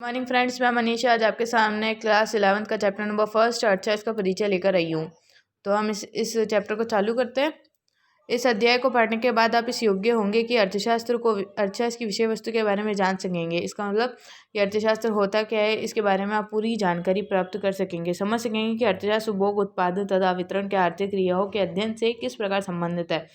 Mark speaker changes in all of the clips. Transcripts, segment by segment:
Speaker 1: Morning friends, मैं मनीषा आज आपके सामने क्लास 11th का चैप्टर नंबर फर्स्ट अर्थशास्त्र का परिचय लेकर आई हूँ। तो हम इस चैप्टर को चालू करते हैं। इस अध्याय को पढ़ने के बाद आप इस योग्य होंगे कि अर्थशास्त्र की विषय वस्तु के बारे में जान सकेंगे। इसका मतलब कि अर्थशास्त्र होता क्या है, इसके बारे में आप पूरी जानकारी प्राप्त कर सकेंगे, समझ सकेंगे कि अर्थशास्त्र उपभोग, उत्पादन तथा वितरण के आर्थिक क्रियाओं के अध्ययन से किस प्रकार संबंधित है।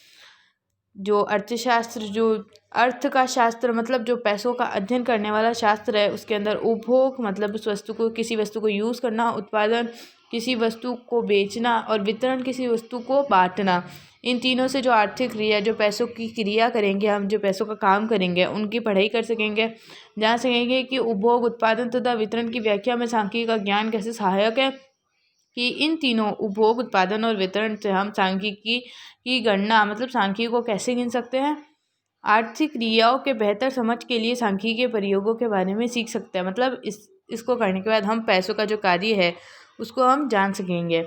Speaker 1: जो अर्थशास्त्र, जो अर्थ का शास्त्र मतलब जो पैसों का अध्ययन करने वाला शास्त्र है, उसके अंदर उपभोग मतलब किसी वस्तु को यूज़ करना, उत्पादन किसी वस्तु को बेचना और वितरण किसी वस्तु को बांटना, इन तीनों से जो आर्थिक क्रिया, जो पैसों की क्रिया करेंगे, हम जो पैसों का काम करेंगे, उनकी पढ़ाई कर सकेंगे। जान सकेंगे कि उपभोग, उत्पादन तथा वितरण की व्याख्या में सांख्यिकी का ज्ञान कैसे सहायक है, कि इन तीनों उपभोग, उत्पादन और वितरण से हम सांख्यिकी की गणना मतलब सांख्यिकी को कैसे गिन सकते हैं। आर्थिक क्रियाओं के बेहतर समझ के लिए सांख्यिकी के प्रयोगों के बारे में सीख सकते हैं। मतलब इसको करने के बाद हम पैसों का जो कार्य है उसको हम जान सकेंगे।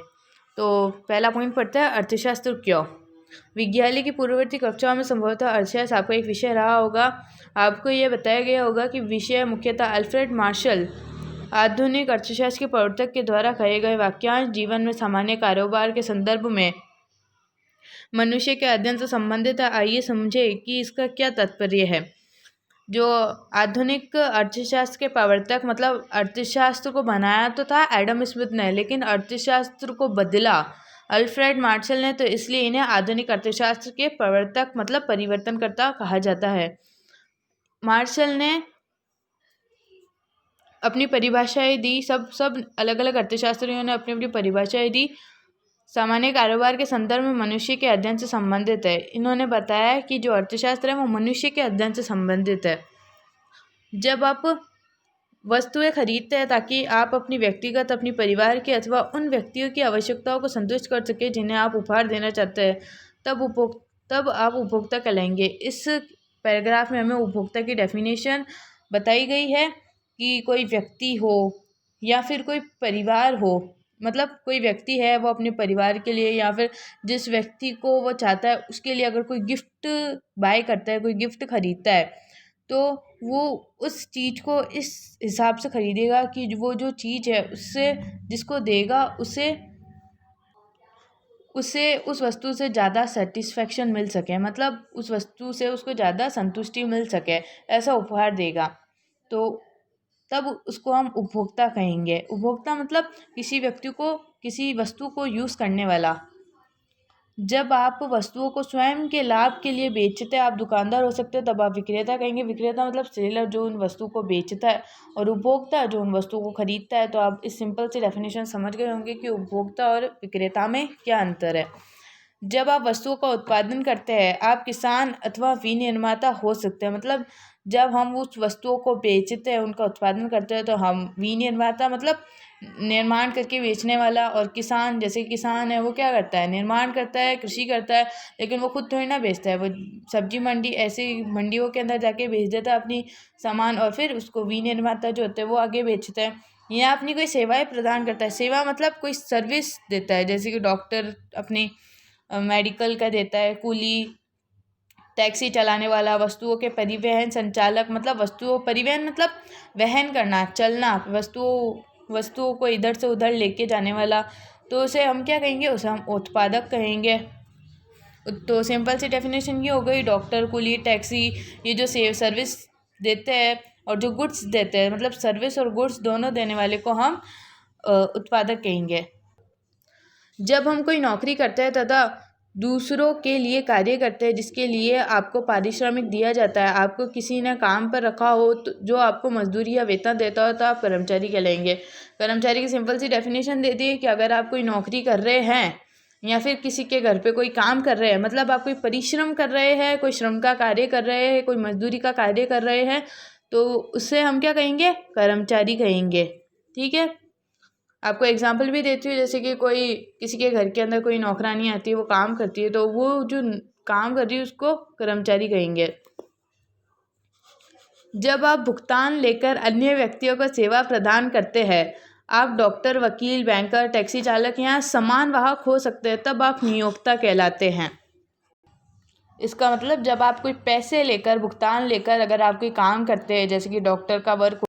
Speaker 1: तो पहला पॉइंट पढ़ते हैं, अर्थशास्त्र क्यों। विद्यालय की पूर्ववर्ती कक्षाओं में संभवतः अर्थशास्त्र आपका एक विषय रहा होगा। आपको यह बताया गया होगा कि विषय मुख्यतः अल्फ्रेड मार्शल, आधुनिक अर्थशास्त्र के प्रवर्तक के द्वारा कहे गए वाक्यांश जीवन में सामान्य कारोबार के संदर्भ में मनुष्य के अध्ययन से संबंधित है। आइए समझे कि इसका क्या तात्पर्य है। जो आधुनिक अर्थशास्त्र के प्रवर्तक मतलब अर्थशास्त्र को बनाया तो था एडम स्मिथ ने, लेकिन अर्थशास्त्र को बदला अल्फ्रेड मार्शल ने, तो इसलिए इन्हें आधुनिक अर्थशास्त्र के प्रवर्तक मतलब परिवर्तनकर्ता कहा जाता है। मार्शल ने अपनी परिभाषाएं दी, सब अलग अलग अर्थशास्त्रियों ने अपनी अपनी परिभाषाएं दी। सामान्य कारोबार के संदर्भ में मनुष्य के अध्ययन से संबंधित है। इन्होंने बताया कि जो अर्थशास्त्र है वो मनुष्य के अध्ययन से संबंधित है। जब आप वस्तुएं खरीदते हैं ताकि आप अपनी व्यक्तिगत, अपनी परिवार के अथवा उन व्यक्तियों की आवश्यकताओं को संतुष्ट कर सके जिन्हें आप उपहार देना चाहते हैं, तब आप उपभोक्ता कहलाएंगे। इस पैराग्राफ में हमें उपभोक्ता की डेफिनेशन बताई गई है कि कोई व्यक्ति हो या फिर कोई परिवार हो, मतलब कोई व्यक्ति है वो अपने परिवार के लिए या फिर जिस व्यक्ति को वो चाहता है उसके लिए अगर कोई गिफ्ट बाय करता है, कोई गिफ्ट खरीदता है, तो वो उस चीज़ को इस हिसाब से खरीदेगा कि वो जो चीज़ है उससे जिसको देगा उसे उस वस्तु से ज़्यादा सेटिस्फेक्शन मिल सके, मतलब उस वस्तु से उसको ज़्यादा संतुष्टि मिल सके, ऐसा उपहार देगा। तो तब उसको हम उपभोक्ता कहेंगे। उपभोक्ता मतलब किसी व्यक्ति को, किसी वस्तु को यूज़ करने वाला। जब आप वस्तुओं को स्वयं के लाभ के लिए बेचते हैं, आप दुकानदार हो सकते हैं, तब आप विक्रेता कहेंगे। विक्रेता मतलब सेलर जो उन वस्तु को बेचता है, और उपभोक्ता जो उन वस्तुओं को खरीदता है। तो आप इस सिंपल सी डेफिनेशन समझ गए होंगे कि उपभोक्ता और विक्रेता में क्या अंतर है। जब आप वस्तुओं का उत्पादन करते हैं, आप किसान अथवा विनिर्माता हो सकते हैं। मतलब जब हम उस वस्तुओं को बेचते हैं, उनका उत्पादन करते हैं, तो हम विनिर्माता मतलब निर्माण करके बेचने वाला, और किसान जैसे किसान है वो क्या करता है, निर्माण करता है, कृषि करता है, लेकिन वो खुद थोड़ी ना बेचता है, वो सब्जी मंडी ऐसे मंडियों के अंदर जाके बेच देता है अपनी सामान, और फिर उसको विनिर्माता जो होते हैं वो आगे बेचता है या अपनी कोई सेवाएं प्रदान करता है। सेवा मतलब कोई सर्विस देता है, जैसे कि डॉक्टर अपनी मेडिकल का देता है, कूली टैक्सी चलाने वाला, वस्तुओं के परिवहन संचालक मतलब परिवहन मतलब वहन करना, चलना, वस्तुओं को इधर से उधर लेके जाने वाला, तो उसे हम क्या कहेंगे, उसे हम उत्पादक कहेंगे। तो सिंपल सी डेफिनेशन ये हो गई, डॉक्टर, कुली, टैक्सी, ये जो सर्विस देते हैं और जो गुड्स देते हैं, मतलब सर्विस और गुड्स दोनों देने वाले को हम उत्पादक कहेंगे। जब हम कोई नौकरी करते हैं तथा दूसरों के लिए कार्य करते हैं जिसके लिए आपको पारिश्रमिक दिया जाता है, आपको किसी ने काम पर रखा हो तो जो आपको मजदूरी या वेतन देता हो, तो आप कर्मचारी कहलाएंगे। कर्मचारी की सिंपल सी डेफिनेशन दे दी है कि अगर आप कोई नौकरी कर रहे हैं या फिर किसी के घर पे कोई काम कर रहे हैं, मतलब आप कोई परिश्रम कर रहे हैं, कोई श्रम का कार्य कर रहे हैं, कोई मजदूरी का कार्य कर रहे हैं, तो उससे हम क्या कहेंगे, कर्मचारी कहेंगे। ठीक है, आपको एग्जाम्पल भी देती हूँ, जैसे कि कोई किसी के घर के अंदर कोई नौकरानी आती है, वो काम करती है, तो वो जो काम कर रही है उसको कर्मचारी कहेंगे। जब आप भुगतान लेकर अन्य व्यक्तियों को सेवा प्रदान करते हैं, आप डॉक्टर, वकील, बैंकर, टैक्सी चालक या सामान वाहक हो सकते हैं, तब आप नियोक्ता कहलाते हैं। इसका मतलब जब आप कोई पैसे लेकर, भुगतान लेकर अगर आप कोई काम करते हैं, जैसे कि डॉक्टर का वर्क